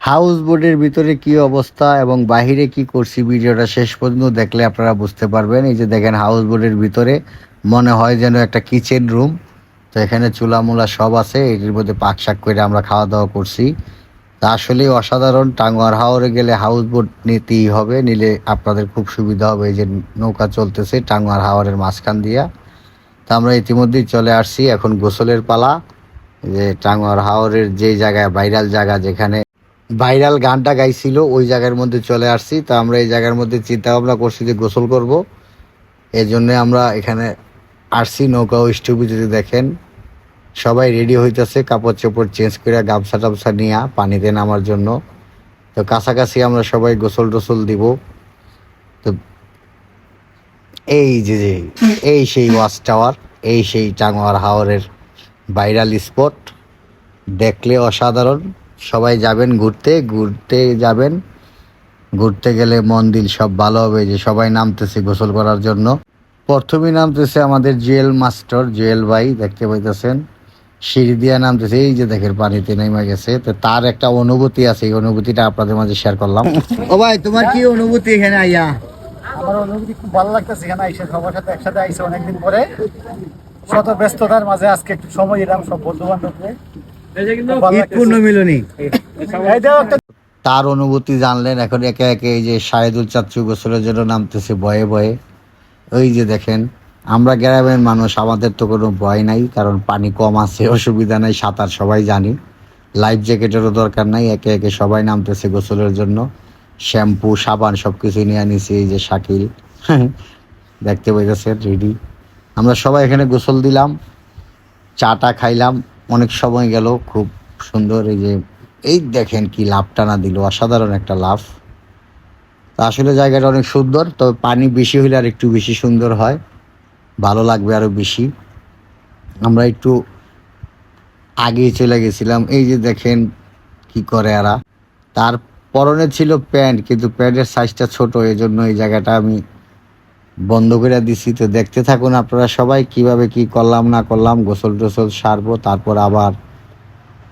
House বোটের ভিতরে কি অবস্থা এবং বাহিরে কি করছি ভিডিওটা শেষ পর্যন্ত দেখলে আপনারা বুঝতে পারবেন। এই যে দেখেন হাউস বোটের ভিতরে মনে হয় যেন একটা কিচেন রুম। তো এখানে চুলা মুলা সব আছে, এটির মধ্যে পাক শাক করে আমরা খাওয়া দাওয়া করছি। তা আসলেই অসাধারণ। টাঙ্গুয়ার হাওরে গেলে হাউস বোট নিতেই হবে, নিলে আপনাদের খুব সুবিধা হবে। এই যে নৌকা চলতেছে টাঙ্গুয়ার হাওরের মাঝখান দিয়া। তা আমরা ইতিমধ্যেই চলে আসছি, এখন গোসলের পালা। যে টাঙ্গুয়ার হাওরের যে জায়গায় ভাইরাল জায়গা, যেখানে ভাইরাল গানটা গাইছিল, ওই জায়গার মধ্যে চলে আসছি। তো আমরা এই জায়গার মধ্যে চিন্তা ভাবনা করছি যে গোসল করব, এই জন্যে আমরা এখানে আসছি। নৌকা স্টুপি যদি দেখেন সবাই রেডি হইতেছে, কাপড় চোপড় চেঞ্জ করে গামছা টামছা নিয়ে পানিতে নামার জন্য। তো কাছাকাছি আমরা সবাই গোসল টোসল দিব। তো এই যে এই সেই ওয়াচ টাওয়ার, এই সেই টাঙ্গুয়ার হাওরের ভাইরাল স্পট, দেখলে অসাধারণ। সবাই যাবেন ঘুরতে, ঘুরতে যাবেন। ঘুরতে গেলে মন দিল সব ভালো হবে। যে সবাই নামতেছে গোসল করার জন্য। প্রথমেই নামতেছে আমাদের জুয়েল মাস্টার, জুয়েল ভাই দেখতে পাইতেছেন, সিঁড়ি দিয়া নামতেছে। এই যে দেখেন পানিতে নেমে গেছে। তো তার একটা অনুভূতি আছে, এই অনুভূতিটা আপনাদের মাঝে শেয়ার করলাম। ও ভাই, তোমার কি অনুভূতি এখানে আইয়া? আমার অনুভূতি খুব ভালো লাগতেছে এখানে আইসে, সবার সাথে একসাথে আইসে অনেকদিন পরে। শত ব্যস্ততার মাঝে আজকে একটু সময় দিলাম সব বন্ধু বান্ধবকে। মিলনী তার অনুভূতি জানলেন। এখন একে একে এই যে শাহেদুল চাচ্চু গোসলের জন্য নামতেছে ভয়ে ভয়ে। ওই যে দেখেন, আমরা গ্রামের মানুষ, আমাদের তো কোনো ভয় নাই, কারণ পানি কম আছে, অসুবিধা নাই, সাঁতার সবাই জানি, লাইফ জ্যাকেটেরও দরকার নাই। একে একে সবাই নামতেছে গোসলের জন্য। শ্যাম্পু সাবান সব কিছু নিয়ে নিছি। এই যে শাকিল দেখতে পাইতেছেন রেডি। আমরা সবাই এখানে গোসল দিলাম, চাটা খাইলাম, অনেক সময় গেল, খুব সুন্দর। এই যে এই দেখেন কি লাভ টানা দিল, অসাধারণ একটা লাভ। তা আসলে জায়গাটা অনেক সুন্দর, তবে পানি বেশি হলে আর একটু বেশি সুন্দর হয়, ভালো লাগবে আরো বেশি। আমরা একটু আগেই চলে গেছিলাম। এই যে দেখেন কি করে এরা। তার পরনে ছিল প্যান্ট, কিন্তু প্যান্টের সাইজটা ছোট, এই জন্য এই জায়গাটা আমি বন্ধ করে দিছি। তো দেখতে থাকুন আপনারা সবাই কিভাবে কি করলাম না করলাম। গোসল টোসল সারবো, তারপর আবার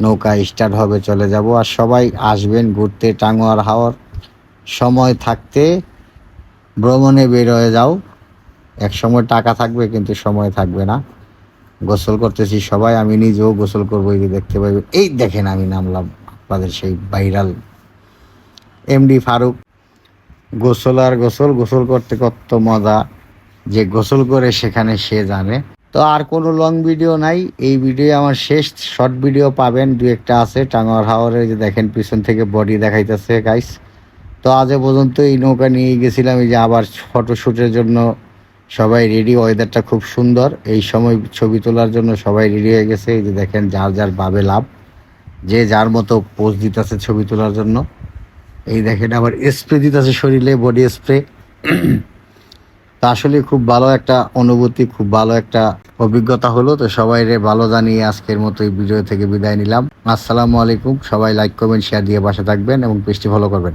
নৌকা স্টার্ট হবে, চলে যাব। আর সবাই আসবেন ঘুরতে টাঙ্গুয়ার হাওর। সময় থাকতে ভ্রমণে বের হয়ে যাও। এক সময় টাকা থাকবে কিন্তু সময় থাকবে না। গোসল করতেছি সবাই, আমি নিজেও গোসল করবো। এই যে দেখতে পাইবে, এই দেখেন আমি নামলাম, আপনাদের সেই ভাইরাল এমডি ফারুক। গোসল আর গোসল, গোসল করতে কত মজা, যে গোসল করে সেখানে সে জানে। তো আর কোনো লং ভিডিও নাই, এই ভিডিও আমার শেষ। শর্ট ভিডিও পাবেন দু একটা আছে টাঙ্গুয়ার হাওরে। যে দেখেন পিছন থেকে বডি দেখাইতেছে গাইস। তো আজ পর্যন্ত এই নৌকা নিয়ে গেছিলাম, এই যে আবার ফটোশ্যুটের জন্য সবাই রেডি। ওয়েদারটা খুব সুন্দর, এই সময় ছবি তোলার জন্য সবাই রেডি হয়ে গেছে। এই যে দেখেন যার যার ভাবে লাভ, যে যার মতো পোজ দিতেছে ছবি তোলার জন্য। এই দেখেন আবার স্প্রে দিতেছে শরীরে, বডি স্প্রে। তা আসলে খুব ভালো একটা অনুভূতি, খুব ভালো একটা অভিজ্ঞতা হলো। তো সবাই ভালো জানিয়ে আজকের মতো এই ভিডিও থেকে বিদায় নিলাম। আসসালামু আলাইকুম। সবাই লাইক কমেন্ট শেয়ার দিয়ে পাশে থাকবেন এবং পেজটি ফলো করবেন।